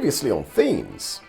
previously on Themes.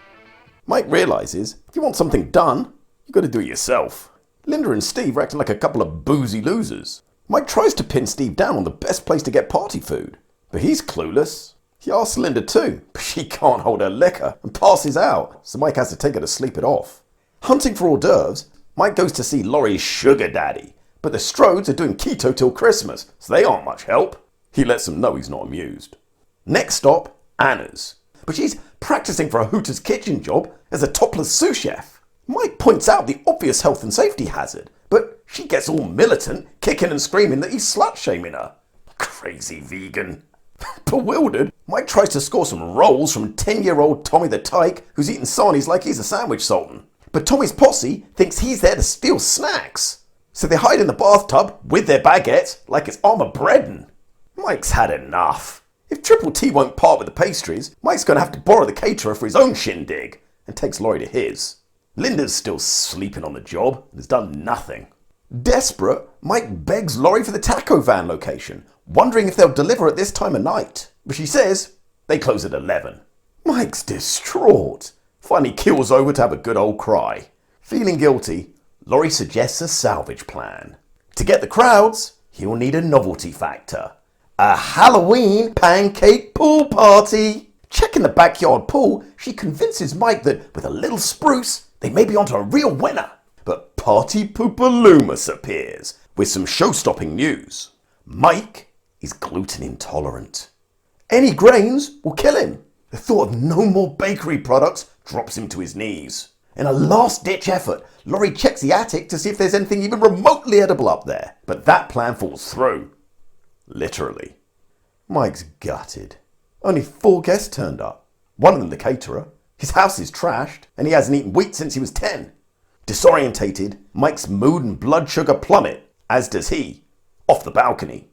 Mike realises if you want something done, you gotta do it yourself. Linda and Steve are acting like a couple of boozy losers. Mike tries to pin Steve down on the best place to get party food, but he's clueless. He asks Linda too, but she can't hold her liquor and passes out, so Mike has to take her to sleep it off. Hunting for hors d'oeuvres, Mike goes to see Laurie's sugar daddy, but the Strodes are doing keto till Christmas, so they aren't much help. He lets them know he's not amused. Next stop, Anna's, but she's practicing for a Hooters kitchen job as a topless sous chef. Mike points out the obvious health and safety hazard, but she gets all militant, kicking and screaming that he's slut-shaming her. Crazy vegan. Bewildered, Mike tries to score some rolls from 10-year-old Tommy the Tyke, who's eating sarnies like he's a sandwich sultan. But Tommy's posse thinks he's there to steal snacks. So they hide in the bathtub with their baguettes like it's Armageddon. Mike's had enough. If Triple T won't part with the pastries, Mike's going to have to borrow the caterer for his own shindig, and takes Laurie to his. Linda's still sleeping on the job and has done nothing. Desperate, Mike begs Laurie for the taco van location, wondering if they'll deliver at this time of night. But she says they close at 11. Mike's distraught. Finally keels over to have a good old cry. Feeling guilty, Laurie suggests a salvage plan. To get the crowds, he'll need a novelty factor. A Halloween pancake pool party. Checking the backyard pool, she convinces Mike that with a little spruce, they may be onto a real winner. But Party Pooper Loomis appears with some show-stopping news. Mike is gluten intolerant. Any grains will kill him. The thought of no more bakery products drops him to his knees. In a last-ditch effort, Laurie checks the attic to see if there's anything even remotely edible up there. But that plan falls through. Literally. Mike's gutted. Only 4 guests turned up. One of them the caterer. His house is trashed, and he hasn't eaten wheat since he was 10. Disorientated, Mike's mood and blood sugar plummet, as does he, off the balcony.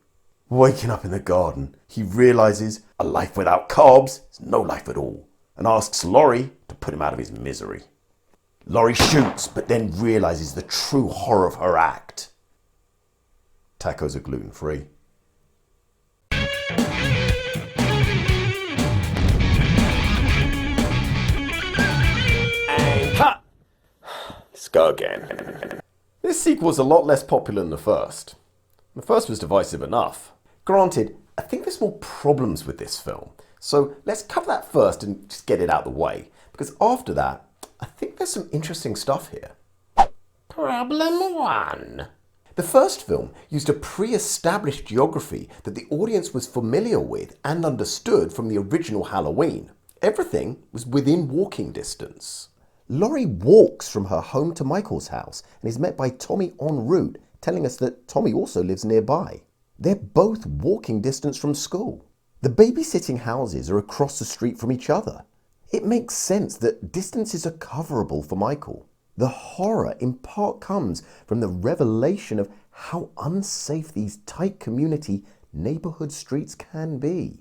Waking up in the garden, he realises a life without carbs is no life at all, and asks Laurie to put him out of his misery. Laurie shoots, but then realises the true horror of her act. Tacos are gluten-free. And cut! Let's go again. This sequel's a lot less popular than the first. The first was divisive enough. Granted, I think there's more problems with this film, so let's cover that first and just get it out of the way, because after that, I think there's some interesting stuff here. Problem 1. The first film used a pre-established geography that the audience was familiar with and understood from the original Halloween. Everything was within walking distance. Laurie walks from her home to Micheals' house and is met by Tommy en route, telling us that Tommy also lives nearby. They're both walking distance from school. The babysitting houses are across the street from each other. It makes sense that distances are coverable for Michael. The horror in part comes from the revelation of how unsafe these tight community neighborhood streets can be.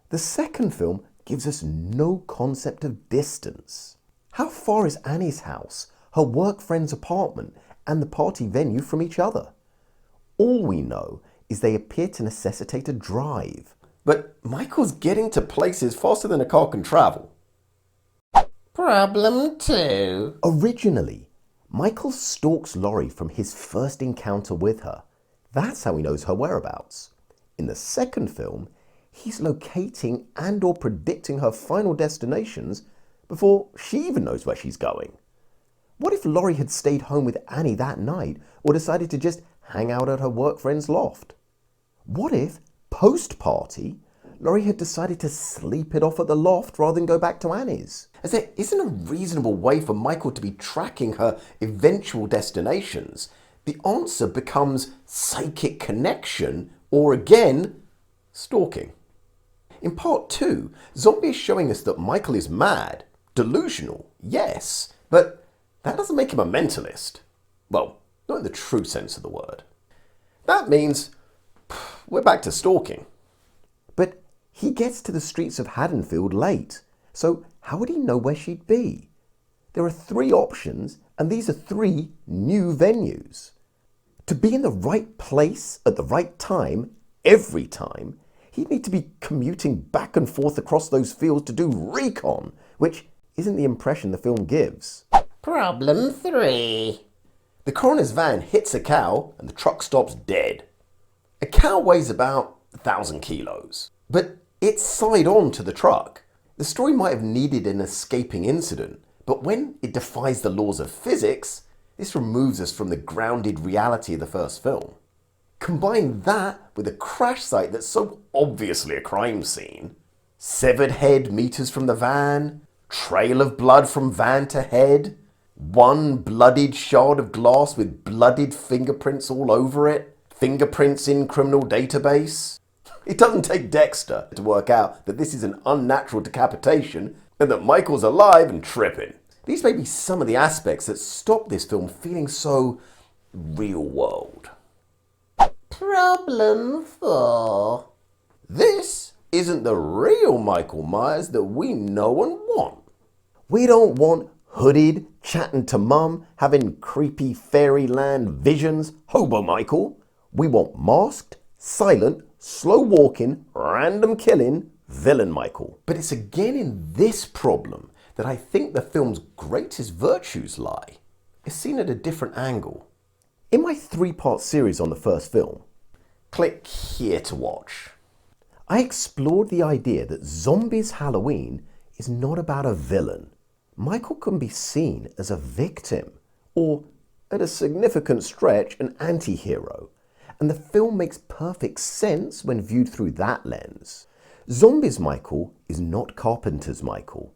The second film gives us no concept of distance. How far is Annie's house, her work friend's apartment, and the party venue from each other? All we know is they appear to necessitate a drive. But Michael's getting to places faster than a car can travel. Problem 2. Originally, Michael stalks Laurie from his first encounter with her. That's how he knows her whereabouts. In the second film, he's locating and or predicting her final destinations before she even knows where she's going. What if Laurie had stayed home with Annie that night or decided to just hang out at her work friend's loft? What if, post-party, Laurie had decided to sleep it off at the loft rather than go back to Annie's? As there isn't a reasonable way for Michael to be tracking her eventual destinations, the answer becomes psychic connection or, again, stalking. In part 2, Zombie is showing us that Michael is mad, delusional, yes, but that doesn't make him a mentalist. Well, not in the true sense of the word. That means we're back to stalking. But he gets to the streets of Haddonfield late, so how would he know where she'd be? There are 3 options, and these are 3 new venues. To be in the right place at the right time, every time, He'd need to be commuting back and forth across those fields to do recon, which isn't the impression the film gives. Problem 3. The coroner's van hits a cow and the truck stops dead. A cow weighs about 1,000 kilos, but it's side on to the truck. The story might have needed an escaping incident, but when it defies the laws of physics, this removes us from the grounded reality of the first film. Combine that with a crash site that's so obviously a crime scene. Severed head meters from the van, trail of blood from van to head, one bloodied shard of glass with bloodied fingerprints all over it, fingerprints in criminal database. It doesn't take Dexter to work out that this is an unnatural decapitation and that Michael's alive and tripping. These may be some of the aspects that stop this film feeling so real world. Problem 4. This isn't the real Michael Myers that we know and want. We don't want hooded, chatting to mum, having creepy fairyland visions, hobo Michael. We want masked, silent, slow walking, random killing, villain Michael. But it's again in this problem that I think the film's greatest virtues lie. It's seen at a different angle. In my 3-part series on the first film, click here to watch, I explored the idea that Zombies Halloween is not about a villain. Michael can be seen as a victim, or at a significant stretch, an anti-hero. And the film makes perfect sense when viewed through that lens. Zombies Michael is not Carpenter's Michael.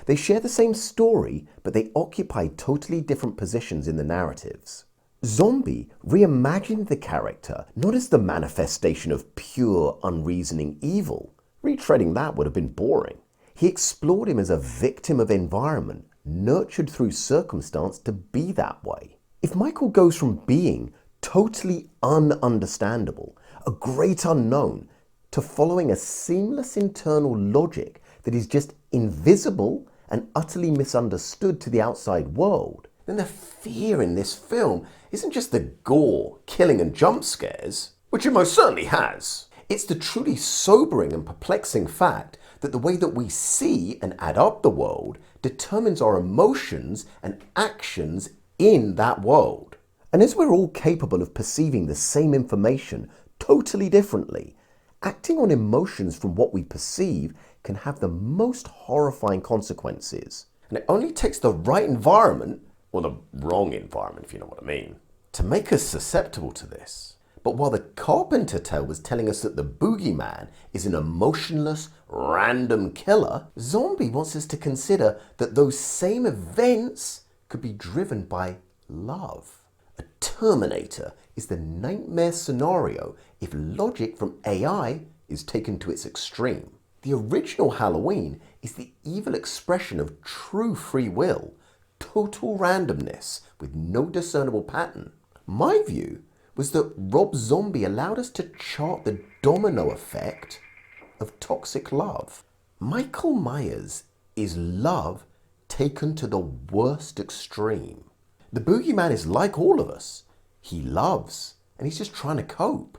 They share the same story, but they occupy totally different positions in the narratives. Zombie reimagined the character not as the manifestation of pure, unreasoning evil. Retreading that would have been boring. He explored him as a victim of environment, nurtured through circumstance to be that way. If Michael goes from being totally ununderstandable, a great unknown, to following a seamless internal logic that is just invisible and utterly misunderstood to the outside world, then the fear in this film isn't just the gore, killing and jump scares, which it most certainly has. It's the truly sobering and perplexing fact that the way that we see and add up the world determines our emotions and actions in that world. And as we're all capable of perceiving the same information totally differently, acting on emotions from what we perceive can have the most horrifying consequences. And it only takes the right environment, or the wrong environment if you know what I mean, to make us susceptible to this. But while the Carpenter tale was telling us that the boogeyman is an emotionless, random killer, Zombie wants us to consider that those same events could be driven by love. A Terminator is the nightmare scenario if logic from AI is taken to its extreme. The original Halloween is the evil expression of true free will, total randomness with no discernible pattern. My view was that Rob Zombie allowed us to chart the domino effect of toxic love. Michael Myers is love taken to the worst extreme. The boogeyman is like all of us. He loves, and he's just trying to cope.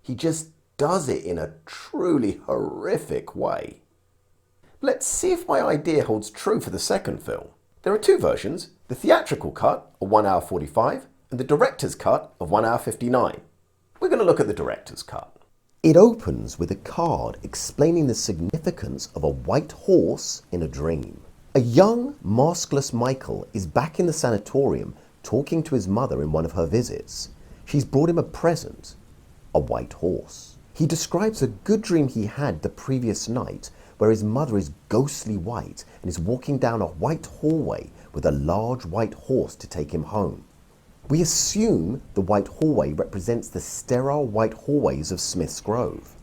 He just does it in a truly horrific way. Let's see if my idea holds true for the second film. There are two versions, the theatrical cut of 1 hour 45 and the director's cut of 1 hour 59. We're going to look at the director's cut. It opens with a card explaining the significance of a white horse in a dream. A young, maskless Michael is back in the sanatorium talking to his mother in one of her visits. She's brought him a present, a white horse. He describes a good dream he had the previous night where his mother is ghostly white and is walking down a white hallway with a large white horse to take him home. We assume the white hallway represents the sterile white hallways of Smith's Grove.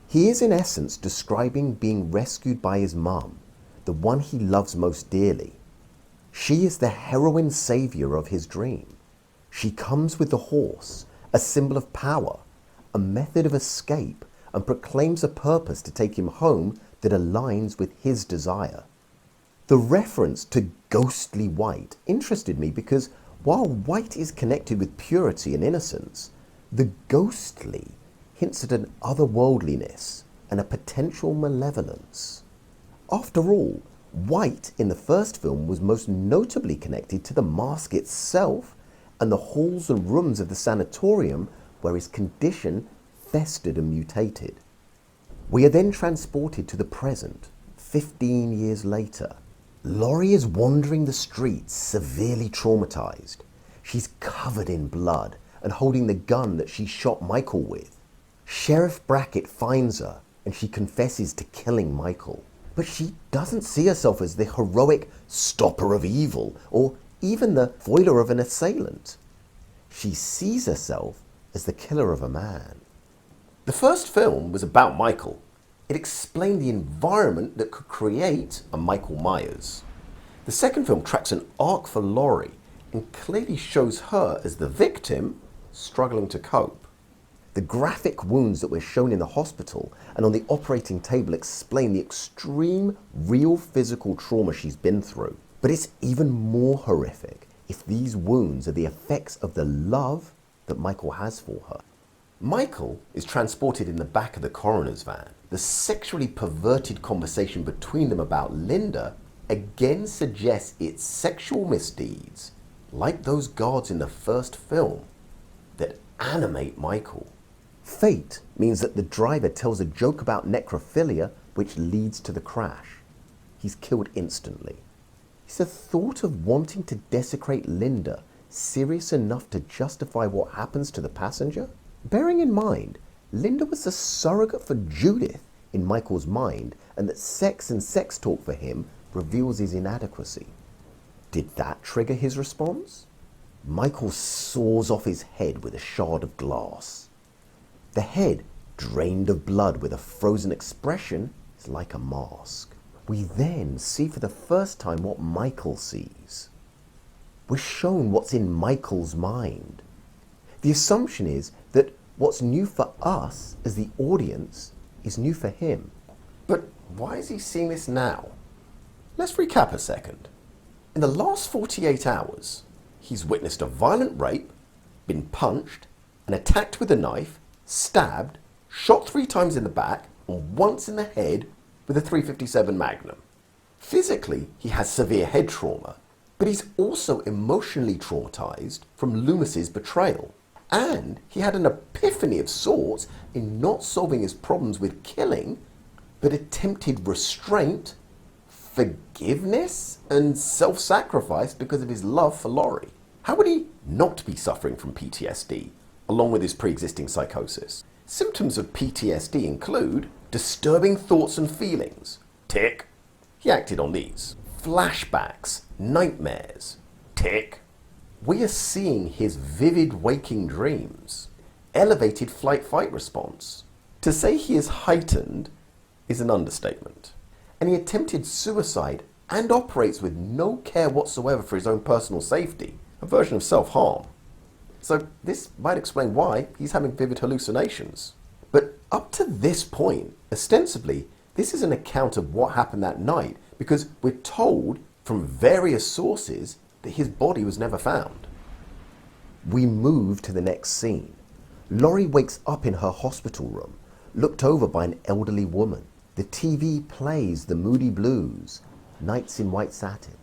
He is in essence describing being rescued by his mum, the one he loves most dearly. She is the heroine savior of his dream. She comes with the horse, a symbol of power, a method of escape, and proclaims a purpose to take him home that aligns with his desire. The reference to ghostly white interested me because while white is connected with purity and innocence, the ghostly hints at an otherworldliness, and a potential malevolence. After all, White in the first film was most notably connected to the mask itself and the halls and rooms of the sanatorium where his condition festered and mutated. We are then transported to the present, 15 years later. Laurie is wandering the streets, severely traumatized. She's covered in blood and holding the gun that she shot Michael with. Sheriff Brackett finds her and she confesses to killing Michael. But she doesn't see herself as the heroic stopper of evil or even the foiler of an assailant. She sees herself as the killer of a man. The first film was about Michael. It explained the environment that could create a Michael Myers. The second film tracks an arc for Laurie and clearly shows her as the victim struggling to cope. The graphic wounds that were shown in the hospital and on the operating table explain the extreme, real physical trauma she's been through. But it's even more horrific if these wounds are the effects of the love that Michael has for her. Michael is transported in the back of the coroner's van. The sexually perverted conversation between them about Linda again suggests it's sexual misdeeds, like those guards in the first film, that animate Michael. Fate means that the driver tells a joke about necrophilia which leads to the crash. He's killed instantly. Is the thought of wanting to desecrate Linda serious enough to justify what happens to the passenger? Bearing in mind, Linda was a surrogate for Judith in Michael's mind, and that sex and sex talk for him reveals his inadequacy. Did that trigger his response? Michael saws off his head with a shard of glass. The head, drained of blood with a frozen expression, is like a mask. We then see for the first time what Michael sees. We're shown what's in Michael's mind. The assumption is that what's new for us as the audience is new for him. But why is he seeing this now? Let's recap a second. In the last 48 hours, he's witnessed a violent rape, been punched, and attacked with a knife, stabbed, shot 3 times in the back, and once in the head with a .357 Magnum. Physically, he has severe head trauma, but he's also emotionally traumatized from Loomis's betrayal. And he had an epiphany of sorts in not solving his problems with killing, but attempted restraint, forgiveness, and self-sacrifice because of his love for Laurie. How would he not be suffering from PTSD, along with his pre-existing psychosis? Symptoms of PTSD include disturbing thoughts and feelings. Tick. He acted on these. Flashbacks, nightmares. Tick. We are seeing his vivid waking dreams. Elevated flight-fight response. To say he is heightened is an understatement. And he attempted suicide and operates with no care whatsoever for his own personal safety, a version of self-harm. So this might explain why he's having vivid hallucinations. But up to this point, ostensibly, this is an account of what happened that night because we're told from various sources that his body was never found. We move to the next scene. Laurie wakes up in her hospital room, looked over by an elderly woman. The TV plays the Moody Blues, Nights in White Satin.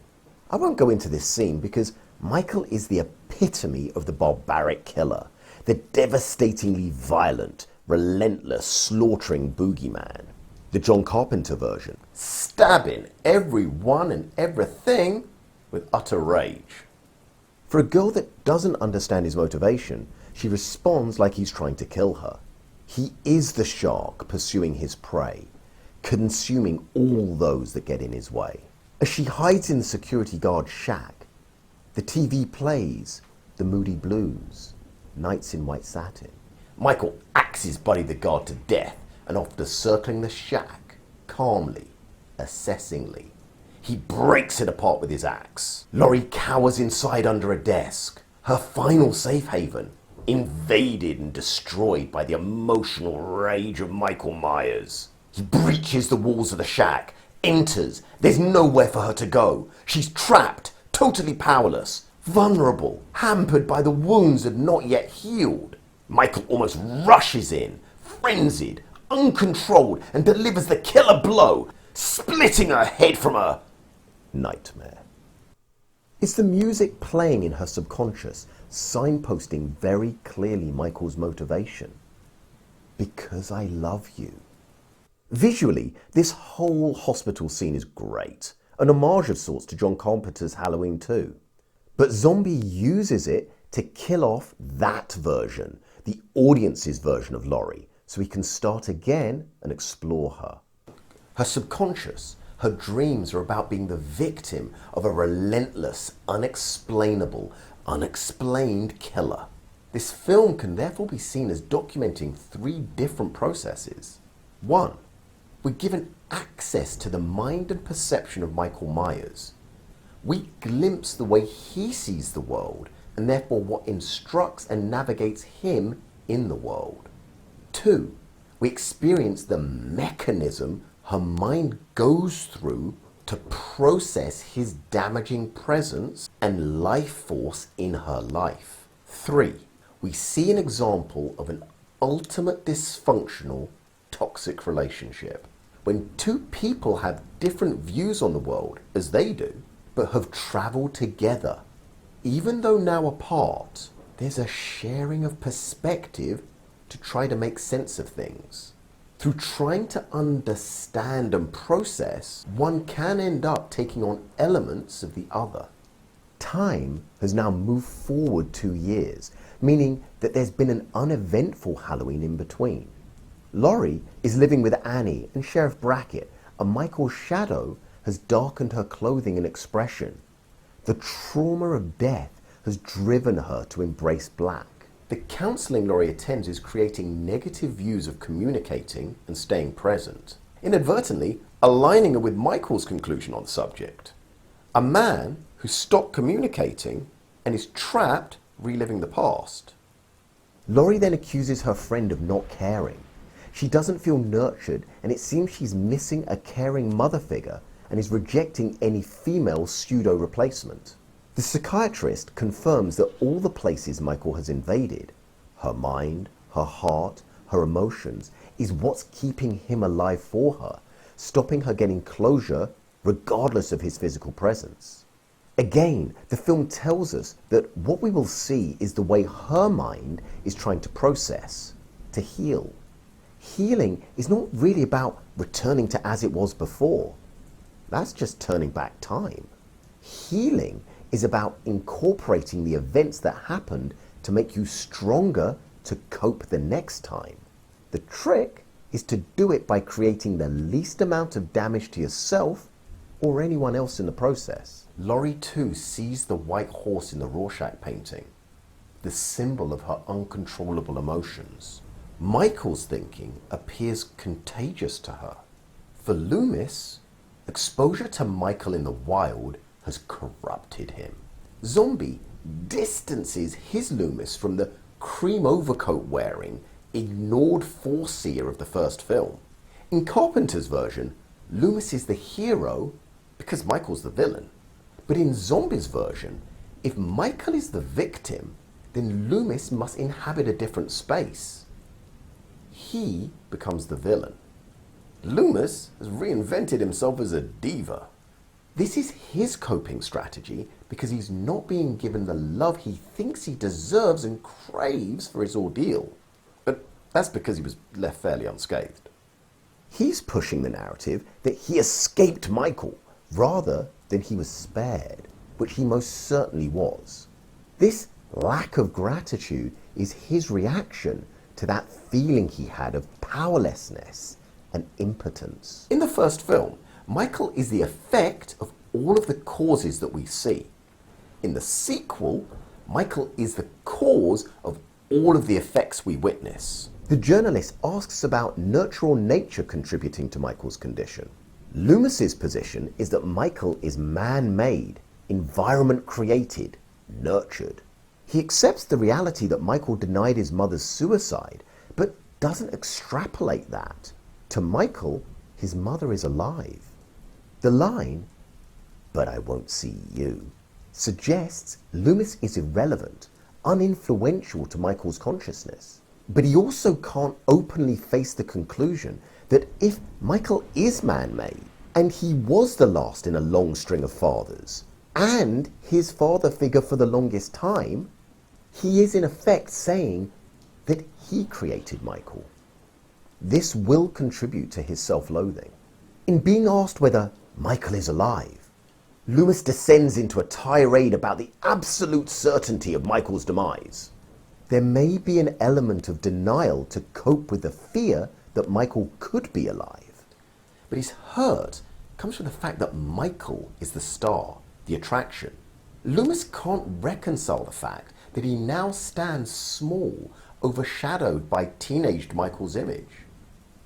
I won't go into this scene because Michael is the epitome of the barbaric killer, the devastatingly violent, relentless, slaughtering boogeyman. The John Carpenter version, stabbing everyone and everything with utter rage. For a girl that doesn't understand his motivation, she responds like he's trying to kill her. He is the shark pursuing his prey, consuming all those that get in his way. As she hides in the security guard's shack, the TV plays the Moody Blues, Nights in White Satin. Michael axes Buddy the guard to death, and after circling the shack, calmly, assessingly, he breaks it apart with his axe. Laurie cowers inside under a desk, her final safe haven, invaded and destroyed by the emotional rage of Michael Myers. He breaches the walls of the shack, enters, there's nowhere for her to go. She's trapped, totally powerless, vulnerable, hampered by the wounds that have not yet healed. Michael almost rushes in, frenzied, uncontrolled and delivers the killer blow, splitting her head from her nightmare. It's the music playing in her subconscious, signposting very clearly Michael's motivation. Because I love you. Visually, this whole hospital scene is great, an homage of sorts to John Carpenter's Halloween 2. But Zombie uses it to kill off that version, the audience's version of Laurie, so he can start again and explore her. Her subconscious, her dreams are about being the victim of a relentless, unexplainable, unexplained killer. This film can therefore be seen as documenting 3 different processes. 1. We're given access to the mind and perception of Michael Myers. We glimpse the way he sees the world, and therefore what instructs and navigates him in the world. 2. We experience the mechanism her mind goes through to process his damaging presence and life force in her life. 3. We see an example of an ultimate dysfunctional, toxic relationship. When 2 people have different views on the world, as they do, but have travelled together, even though now apart, there's a sharing of perspective to try to make sense of things. Through trying to understand and process, one can end up taking on elements of the other. Time has now moved forward 2 years, meaning that there's been an uneventful Halloween in between. Laurie is living with Annie and Sheriff Brackett, and Michael's shadow has darkened her clothing and expression. The trauma of death has driven her to embrace black. The counselling Laurie attends is creating negative views of communicating and staying present, inadvertently aligning her with Michael's conclusion on the subject. A man who stopped communicating and is trapped reliving the past. Laurie then accuses her friend of not caring. She doesn't feel nurtured, and it seems she's missing a caring mother figure and is rejecting any female pseudo-replacement. The psychiatrist confirms that all the places Michael has invaded, her mind, her heart, her emotions, is what's keeping him alive for her, stopping her getting closure regardless of his physical presence. Again, the film tells us that what we will see is the way her mind is trying to process, to heal. Healing is not really about returning to as it was before. That's just turning back time. Healing is about incorporating the events that happened to make you stronger to cope the next time. The trick is to do it by creating the least amount of damage to yourself or anyone else in the process. Laurie too sees the white horse in the Rorschach painting, the symbol of her uncontrollable emotions. Michael's thinking appears contagious to her. For Loomis, exposure to Michael in the wild has corrupted him. Zombie distances his Loomis from the cream overcoat wearing, ignored foreseer of the first film. In Carpenter's version, Loomis is the hero because Michael's the villain. But in Zombie's version, if Michael is the victim, then Loomis must inhabit a different space. He becomes the villain. Loomis has reinvented himself as a diva. This is his coping strategy because he's not being given the love he thinks he deserves and craves for his ordeal. But that's because he was left fairly unscathed. He's pushing the narrative that he escaped Michael rather than he was spared, which he most certainly was. This lack of gratitude is his reaction to that feeling he had of powerlessness and impotence. In the first film, Michael is the effect of all of the causes that we see. In the sequel, Michael is the cause of all of the effects we witness. The journalist asks about nurture or nature contributing to Michael's condition. Loomis's position is that Michael is man-made, environment-created, nurtured. He accepts the reality that Michael denied his mother's suicide, but doesn't extrapolate that. To Michael, his mother is alive. The line, "But I won't see you," suggests Loomis is irrelevant, uninfluential to Michael's consciousness. But he also can't openly face the conclusion that if Michael is man-made, and he was the last in a long string of fathers, and his father figure for the longest time, he is in effect saying that he created Michael. This will contribute to his self-loathing. In being asked whether Michael is alive, Loomis descends into a tirade about the absolute certainty of Michael's demise. There may be an element of denial to cope with the fear that Michael could be alive. But his hurt comes from the fact that Michael is the star, the attraction. Loomis can't reconcile the fact that he now stands small, overshadowed by teenaged Michael's image.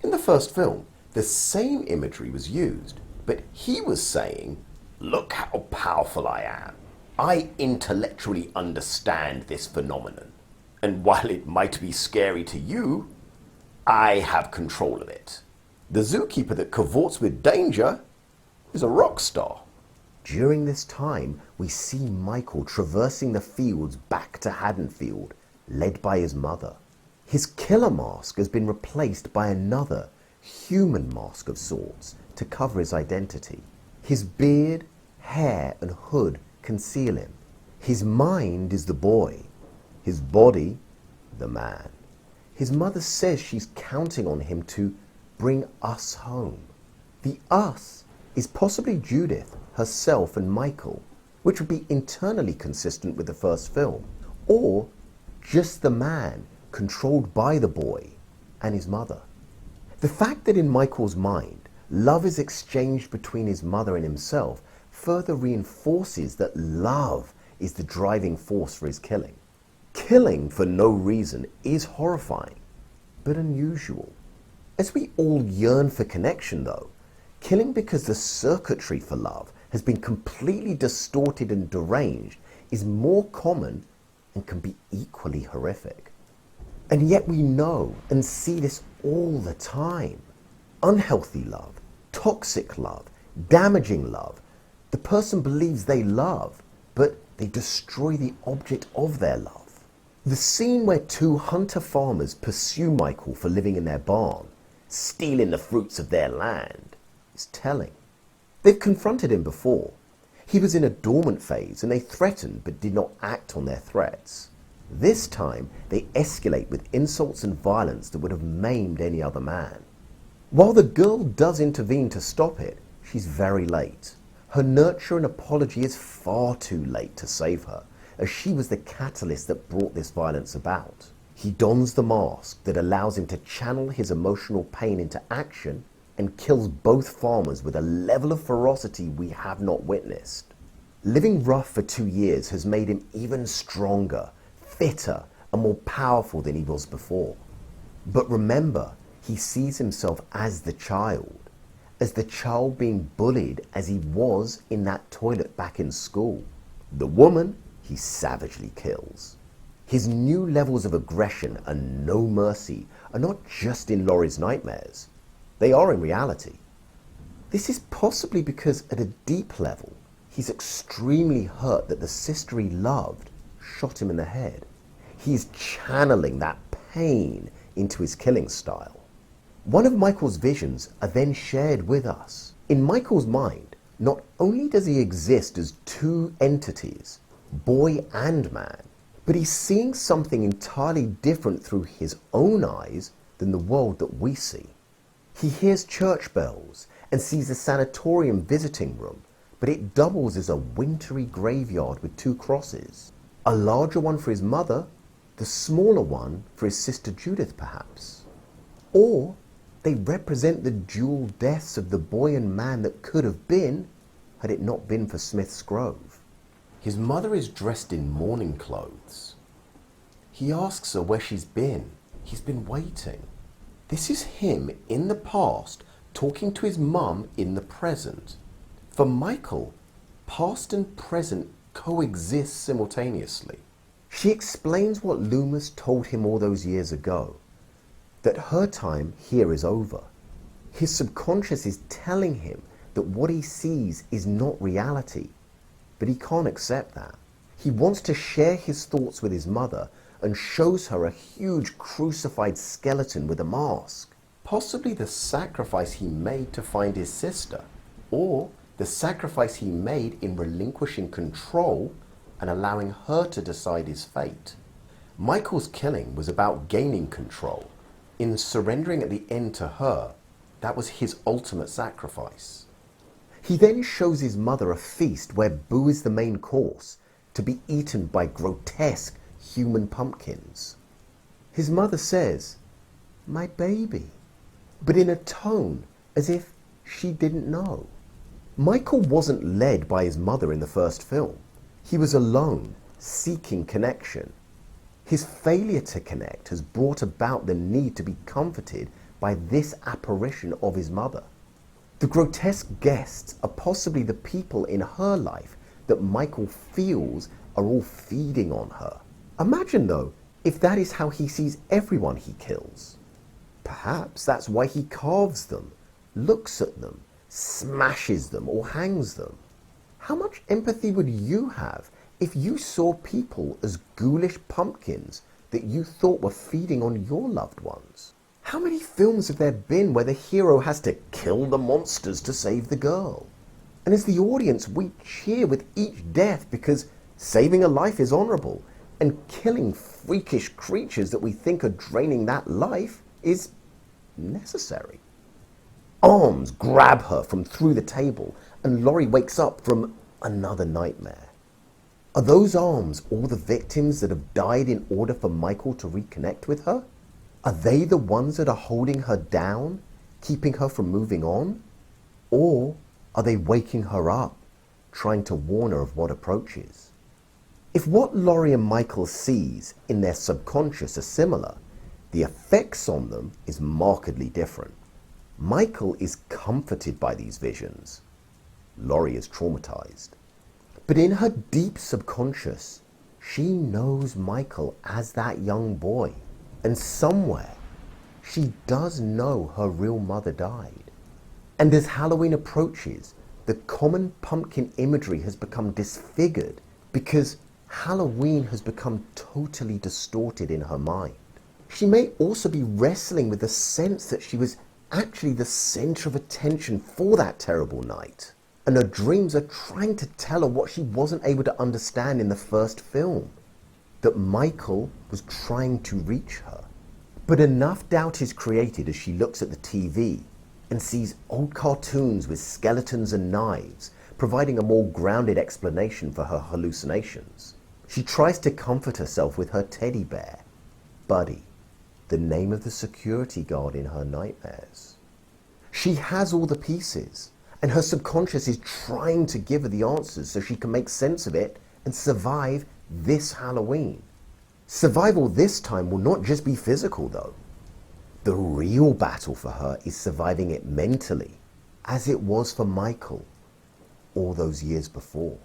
In the first film, the same imagery was used, but he was saying, "Look how powerful I am. I intellectually understand this phenomenon. And while it might be scary to you, I have control of it." The zookeeper that cavorts with danger is a rock star. During this time, we see Michael traversing the fields back to Haddonfield, led by his mother. His killer mask has been replaced by another human mask of sorts to cover his identity. His beard, hair, and hood conceal him. His mind is the boy, his body, the man. His mother says she's counting on him to bring us home. The us is possibly Judith, herself, and Michael, which would be internally consistent with the first film, or just the man controlled by the boy and his mother. The fact that in Michael's mind, love is exchanged between his mother and himself further reinforces that love is the driving force for his killing. Killing for no reason is horrifying, but unusual. As we all yearn for connection though, killing because the circuitry for love has been completely distorted and deranged is more common and can be equally horrific. And yet we know and see this all the time. Unhealthy love, toxic love, damaging love. The person believes they love, but they destroy the object of their love. The scene where two hunter farmers pursue Michael for living in their barn, stealing the fruits of their land, is telling. They've confronted him before. He was in a dormant phase and they threatened but did not act on their threats. This time, they escalate with insults and violence that would have maimed any other man. While the girl does intervene to stop it, she's very late. Her nurture and apology is far too late to save her, as she was the catalyst that brought this violence about. He dons the mask that allows him to channel his emotional pain into action and kills both farmers with a level of ferocity we have not witnessed. Living rough for 2 years has made him even stronger, fitter, and more powerful than he was before. But remember, he sees himself as the child being bullied as he was in that toilet back in school. The woman he savagely kills. His new levels of aggression and no mercy are not just in Laurie's nightmares, they are in reality. This is possibly because at a deep level, he's extremely hurt that the sister he loved shot him in the head. He's channeling that pain into his killing style. One of Michael's visions are then shared with us. In Michael's mind, not only does he exist as two entities, boy and man, but he's seeing something entirely different through his own eyes than the world that we see. He hears church bells and sees a sanatorium visiting room, but it doubles as a wintry graveyard with 2 crosses. A larger one for his mother, the smaller one for his sister Judith perhaps. Or they represent the dual deaths of the boy and man that could have been, had it not been for Smith's Grove. His mother is dressed in mourning clothes. He asks her where she's been. He's been waiting. This is him in the past talking to his mum in the present. For Michael, past and present coexist simultaneously. She explains what Loomis told him all those years ago, that her time here is over. His subconscious is telling him that what he sees is not reality, but he can't accept that. He wants to share his thoughts with his mother and shows her a huge crucified skeleton with a mask. Possibly the sacrifice he made to find his sister, or the sacrifice he made in relinquishing control and allowing her to decide his fate. Micheals' killing was about gaining control. In surrendering at the end to her, that was his ultimate sacrifice. He then shows his mother a feast where Boo is the main course, to be eaten by grotesque human pumpkins. His mother says, "My baby," but in a tone as if she didn't know. Michael wasn't led by his mother in the first film. He was alone, seeking connection. His failure to connect has brought about the need to be comforted by this apparition of his mother. The grotesque guests are possibly the people in her life that Michael feels are all feeding on her. Imagine, though, if that is how he sees everyone he kills. Perhaps that's why he carves them, looks at them, smashes them, or hangs them. How much empathy would you have if you saw people as ghoulish pumpkins that you thought were feeding on your loved ones? How many films have there been where the hero has to kill the monsters to save the girl? And as the audience, we cheer with each death because saving a life is honorable, and killing freakish creatures that we think are draining that life is necessary. Arms grab her from through the table, and Laurie wakes up from another nightmare. Are those arms all the victims that have died in order for Michael to reconnect with her? Are they the ones that are holding her down, keeping her from moving on? Or are they waking her up, trying to warn her of what approaches? If what Laurie and Michael sees in their subconscious are similar, the effects on them is markedly different. Michael is comforted by these visions. Laurie is traumatized. But in her deep subconscious, she knows Michael as that young boy. And somewhere, she does know her real mother died. And as Halloween approaches, the common pumpkin imagery has become disfigured because Halloween has become totally distorted in her mind. She may also be wrestling with the sense that she was actually the center of attention for that terrible night, and her dreams are trying to tell her what she wasn't able to understand in the first film, that Michael was trying to reach her. But enough doubt is created as she looks at the TV and sees old cartoons with skeletons and knives, providing a more grounded explanation for her hallucinations. She tries to comfort herself with her teddy bear, Buddy, the name of the security guard in her nightmares. She has all the pieces, and her subconscious is trying to give her the answers so she can make sense of it and survive this Halloween. Survival this time will not just be physical, though. The real battle for her is surviving it mentally, as it was for Michael all those years before.